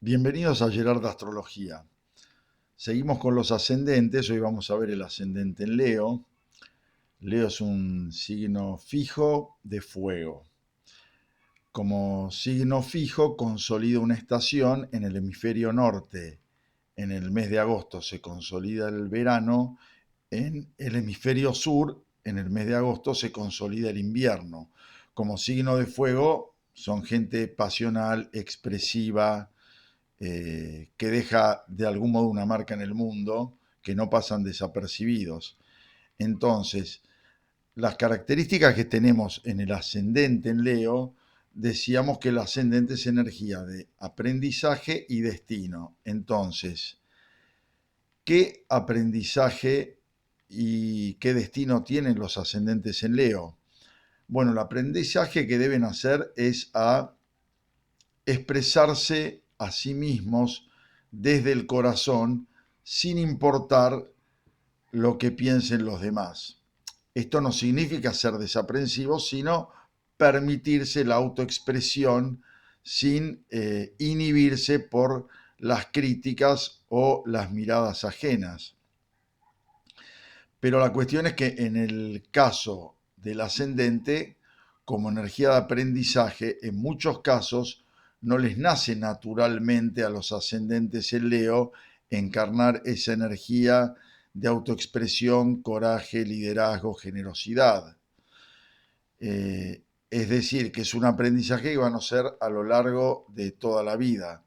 Bienvenidos a Gerard Astrología. Seguimos con los ascendentes. Hoy vamos a ver el ascendente en Leo. Leo es un signo fijo de fuego. Como signo fijo consolida una estación en el hemisferio norte. En el mes de agosto se consolida el verano. En el hemisferio sur, en el mes de agosto, se consolida el invierno. Como signo de fuego son gente pasional, expresiva, que deja de algún modo una marca en el mundo, que no pasan desapercibidos. Entonces, las características que tenemos en el ascendente en Leo, decíamos que el ascendente es energía de aprendizaje y destino. Entonces, ¿qué aprendizaje y qué destino tienen los ascendentes en Leo? Bueno, el aprendizaje que deben hacer es a expresarse a sí mismos desde el corazón sin importar lo que piensen los demás. Esto no significa ser desaprensivos, sino permitirse la autoexpresión sin inhibirse por las críticas o las miradas ajenas. Pero la cuestión es que en el caso del ascendente, como energía de aprendizaje, en muchos casos no les nace naturalmente a los ascendentes en Leo encarnar esa energía de autoexpresión, coraje, liderazgo, generosidad. Es decir, que es un aprendizaje que van a ser a lo largo de toda la vida.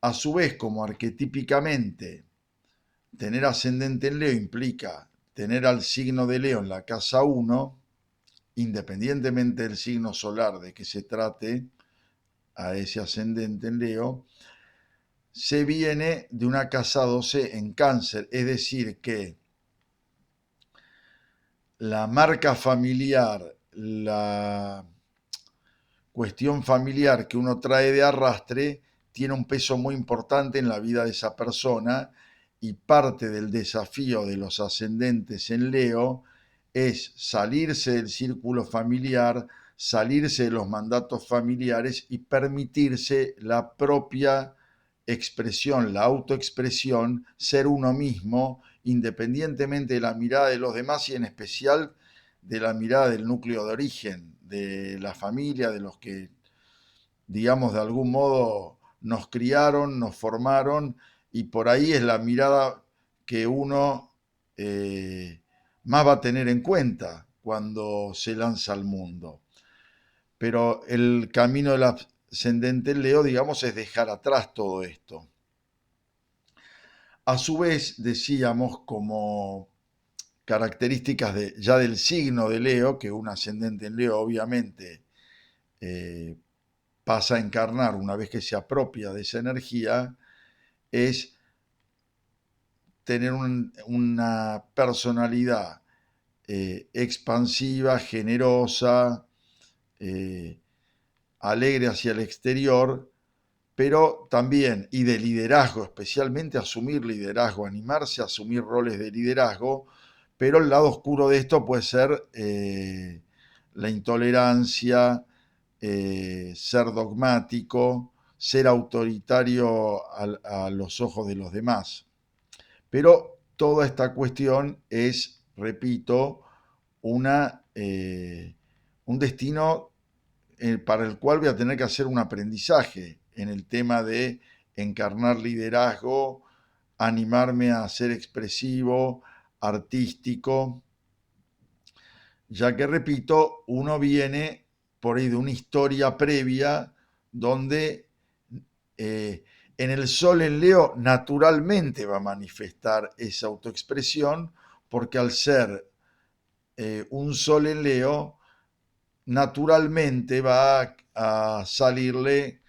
A su vez, como arquetípicamente tener ascendente en Leo implica tener al signo de Leo en la casa 1, independientemente del signo solar de que se trate a ese ascendente en Leo, se viene de una casa 12 en Cáncer, es decir, que la marca familiar, la cuestión familiar que uno trae de arrastre, tiene un peso muy importante en la vida de esa persona y parte del desafío de los ascendentes en Leo es salirse del círculo familiar, salirse de los mandatos familiares y permitirse la propia expresión, la autoexpresión, ser uno mismo, independientemente de la mirada de los demás y en especial de la mirada del núcleo de origen, de la familia, de los que, digamos, de algún modo nos criaron, nos formaron, y por ahí es la mirada que uno más va a tener en cuenta cuando se lanza al mundo. Pero el camino del ascendente Leo, digamos, es dejar atrás todo esto. A su vez, decíamos, como características ya del signo de Leo, que un ascendente en Leo obviamente eh, pasa a encarnar una vez que se apropia de esa energía, es tener una personalidad expansiva, generosa, eh, alegre hacia el exterior, pero también, y de liderazgo, especialmente asumir liderazgo, animarse a asumir roles de liderazgo, pero el lado oscuro de esto puede ser la intolerancia, ser dogmático, ser autoritario a los ojos de los demás. Pero toda esta cuestión es, repito, un destino para el cual voy a tener que hacer un aprendizaje en el tema de encarnar liderazgo, animarme a ser expresivo, artístico, ya que, repito, uno viene por ahí de una historia previa donde en el Sol en Leo naturalmente va a manifestar esa autoexpresión, porque al ser un Sol en Leo, naturalmente va a salirle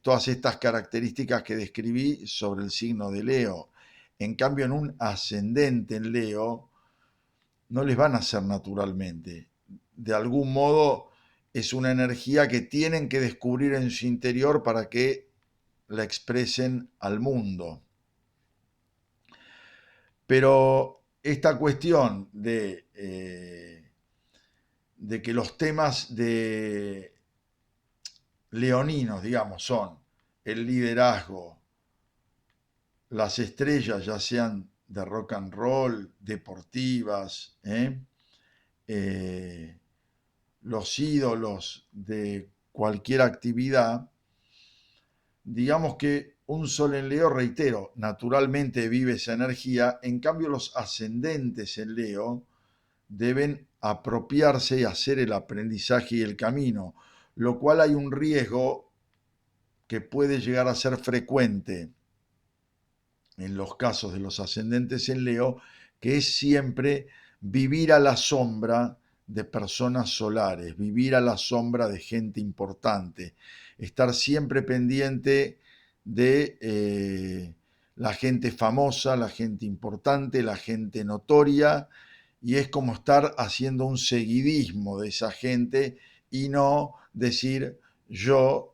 todas estas características que describí sobre el signo de Leo. En cambio, en un ascendente en Leo, no les van a hacer naturalmente. De algún modo es una energía que tienen que descubrir en su interior para que la expresen al mundo. Pero esta cuestión de que los temas de leoninos, digamos, son el liderazgo, las estrellas, ya sean de rock and roll, deportivas, los ídolos de cualquier actividad, digamos que un sol en Leo, reitero, naturalmente vive esa energía, en cambio los ascendentes en Leo deben apropiarse y hacer el aprendizaje y el camino, lo cual hay un riesgo que puede llegar a ser frecuente en los casos de los ascendentes en Leo, que es siempre vivir a la sombra de personas solares, vivir a la sombra de gente importante, estar siempre pendiente de la gente famosa, la gente importante, la gente notoria, y es como estar haciendo un seguidismo de esa gente y no decir yo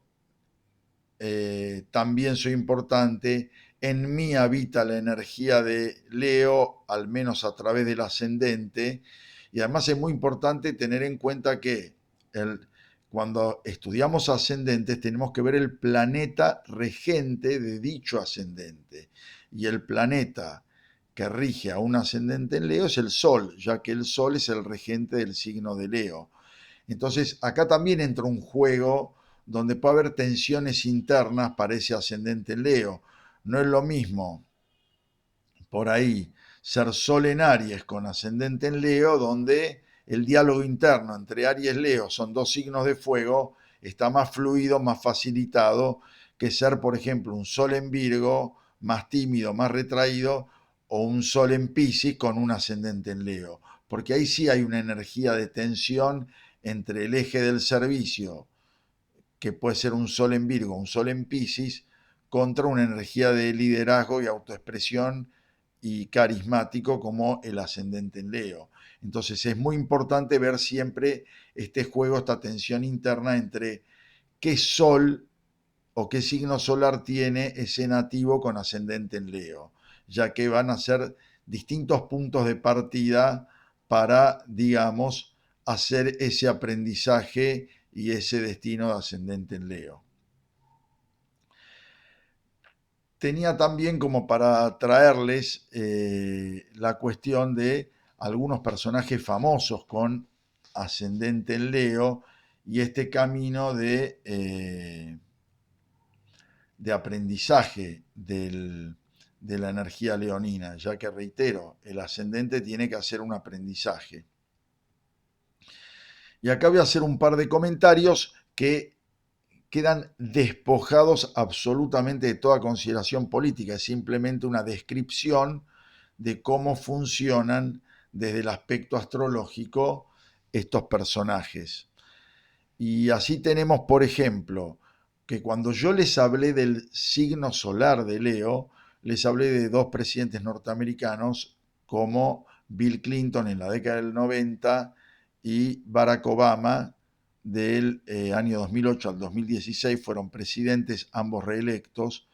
también soy importante, en mí habita la energía de Leo, al menos a través del ascendente, y además es muy importante tener en cuenta que cuando estudiamos ascendentes tenemos que ver el planeta regente de dicho ascendente, y el planeta que rige a un ascendente en Leo es el Sol, ya que el Sol es el regente del signo de Leo. Entonces, acá también entra un juego donde puede haber tensiones internas para ese ascendente en Leo. No es lo mismo por ahí ser Sol en Aries con ascendente en Leo, donde el diálogo interno entre Aries y Leo son dos signos de fuego, está más fluido, más facilitado que ser, por ejemplo, un Sol en Virgo, más tímido, más retraído, o un Sol en Piscis con un ascendente en Leo. Porque ahí sí hay una energía de tensión entre el eje del servicio, que puede ser un Sol en Virgo, un Sol en Piscis, contra una energía de liderazgo y autoexpresión y carismático como el ascendente en Leo. Entonces es muy importante ver siempre este juego, esta tensión interna entre qué Sol o qué signo solar tiene ese nativo con ascendente en Leo, ya que van a ser distintos puntos de partida para, digamos, hacer ese aprendizaje y ese destino de ascendente en Leo. Tenía también como para traerles la cuestión de algunos personajes famosos con ascendente en Leo y este camino de aprendizaje de la energía leonina, ya que reitero, el ascendente tiene que hacer un aprendizaje. Y acá voy a hacer un par de comentarios que quedan despojados absolutamente de toda consideración política, es simplemente una descripción de cómo funcionan desde el aspecto astrológico estos personajes. Y así tenemos, por ejemplo, que cuando yo les hablé del signo solar de Leo, les hablé de dos presidentes norteamericanos como Bill Clinton en la década del 90 y Barack Obama del año 2008 al 2016, fueron presidentes, ambos reelectos,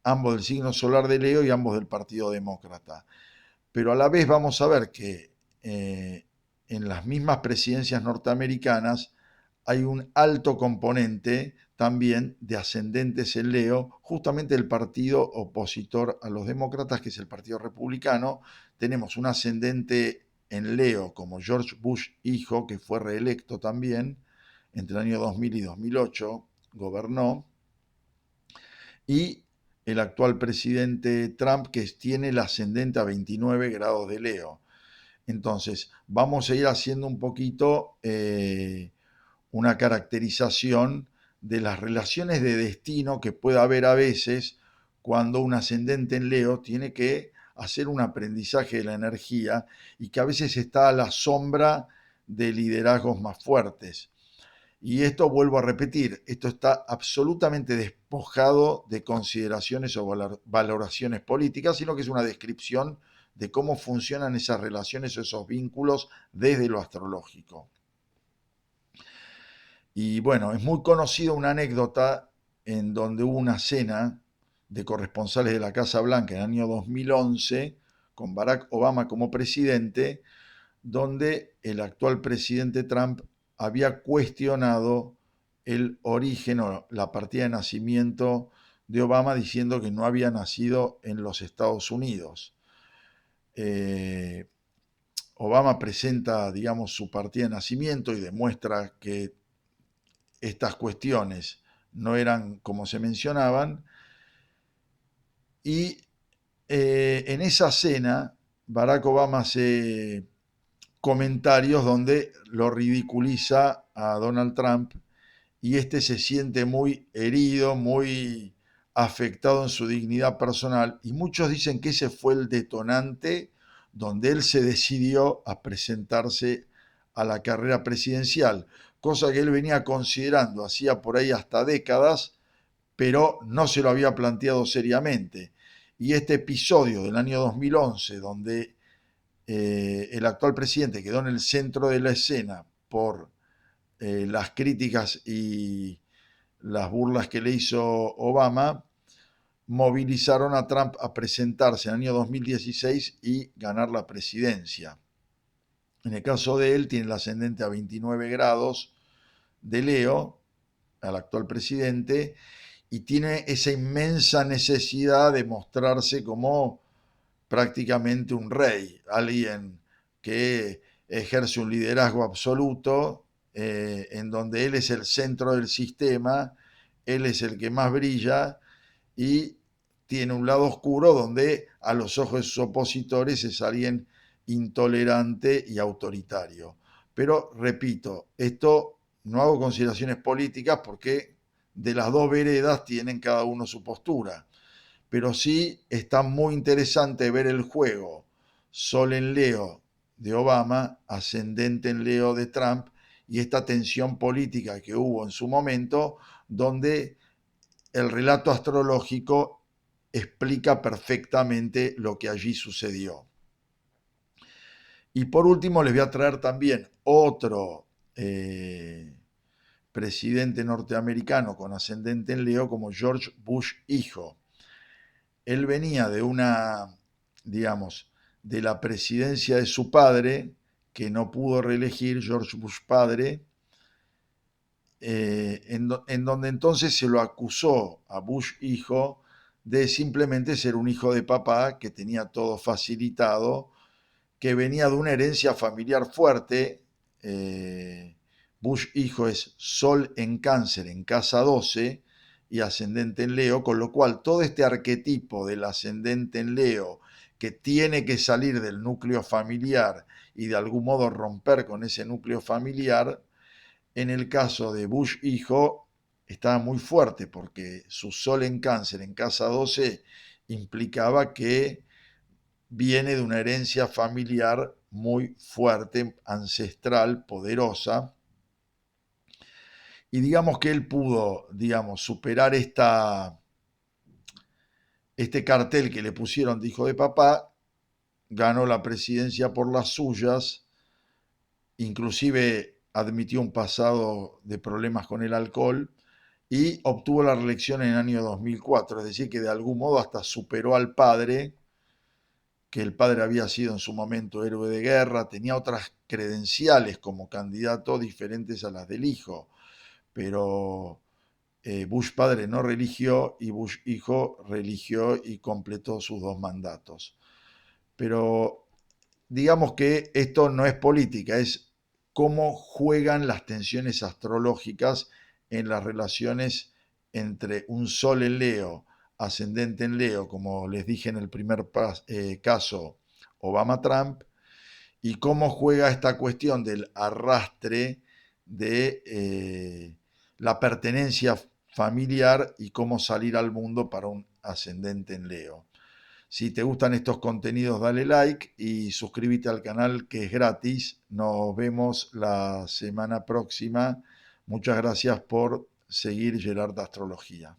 ambos del signo solar de Leo y ambos del Partido Demócrata. Pero a la vez vamos a ver que en las mismas presidencias norteamericanas hay un alto componente también de ascendentes en Leo, justamente el partido opositor a los demócratas, que es el Partido Republicano. Tenemos un ascendente en Leo como George Bush hijo, que fue reelecto también entre el año 2000 y 2008, gobernó, y el actual presidente Trump, que tiene el ascendente a 29 grados de Leo. Entonces, vamos a ir haciendo un poquito una caracterización de las relaciones de destino que puede haber a veces cuando un ascendente en Leo tiene que hacer un aprendizaje de la energía y que a veces está a la sombra de liderazgos más fuertes. Y esto, vuelvo a repetir, esto está absolutamente despojado de consideraciones o valoraciones políticas, sino que es una descripción de cómo funcionan esas relaciones o esos vínculos desde lo astrológico. Y bueno, es muy conocida una anécdota en donde hubo una cena de corresponsales de la Casa Blanca en el año 2011, con Barack Obama como presidente, donde el actual presidente Trump había cuestionado el origen o la partida de nacimiento de Obama, diciendo que no había nacido en los Estados Unidos. Obama presenta, digamos, su partida de nacimiento y demuestra que estas cuestiones no eran como se mencionaban. Y en esa cena, Barack Obama hace comentarios donde lo ridiculiza a Donald Trump y este se siente muy herido, muy afectado en su dignidad personal, y muchos dicen que ese fue el detonante donde él se decidió a presentarse a la carrera presidencial, cosa que él venía considerando hacía por ahí hasta décadas, pero no se lo había planteado seriamente. Y este episodio del año 2011, donde el actual presidente quedó en el centro de la escena por las críticas y las burlas que le hizo Obama, movilizaron a Trump a presentarse en el año 2016 y ganar la presidencia. En el caso de él, tiene el ascendente a 29 grados de Leo, al actual presidente, y tiene esa inmensa necesidad de mostrarse como prácticamente un rey, alguien que ejerce un liderazgo absoluto, en donde él es el centro del sistema, él es el que más brilla y tiene un lado oscuro donde a los ojos de sus opositores es alguien intolerante y autoritario. Pero repito, esto no hago consideraciones políticas porque de las dos veredas tienen cada uno su postura, pero sí está muy interesante ver el juego Sol en Leo de Obama, ascendente en Leo de Trump, y esta tensión política que hubo en su momento, donde el relato astrológico explica perfectamente lo que allí sucedió. Y por último les voy a traer también otro presidente norteamericano con ascendente en Leo, como George Bush hijo. Él venía de una, digamos, de la presidencia de su padre, que no pudo reelegir, George Bush padre, en donde entonces se lo acusó a Bush hijo de simplemente ser un hijo de papá que tenía todo facilitado, que venía de una herencia familiar fuerte. Bush hijo es Sol en Cáncer, en casa 12 y ascendente en Leo, con lo cual todo este arquetipo del ascendente en Leo, que tiene que salir del núcleo familiar y de algún modo romper con ese núcleo familiar, en el caso de Bush hijo estaba muy fuerte porque su Sol en Cáncer en casa 12 implicaba que viene de una herencia familiar muy fuerte, ancestral, poderosa, y digamos que él pudo, digamos, superar este cartel que le pusieron de hijo de papá, ganó la presidencia por las suyas, inclusive admitió un pasado de problemas con el alcohol y obtuvo la reelección en el año 2004, es decir, que de algún modo hasta superó al padre, que el padre había sido en su momento héroe de guerra, tenía otras credenciales como candidato diferentes a las del hijo, pero Bush padre no religió y Bush hijo religió y completó sus dos mandatos. Pero digamos que esto no es política, es cómo juegan las tensiones astrológicas en las relaciones entre un Sol en Leo, ascendente en Leo, como les dije en el primer caso, Obama-Trump, y cómo juega esta cuestión del arrastre de la pertenencia familiar y cómo salir al mundo para un ascendente en Leo. Si te gustan estos contenidos, dale like y suscríbete al canal, que es gratis. Nos vemos la semana próxima. Muchas gracias por seguir Gerard Astrología.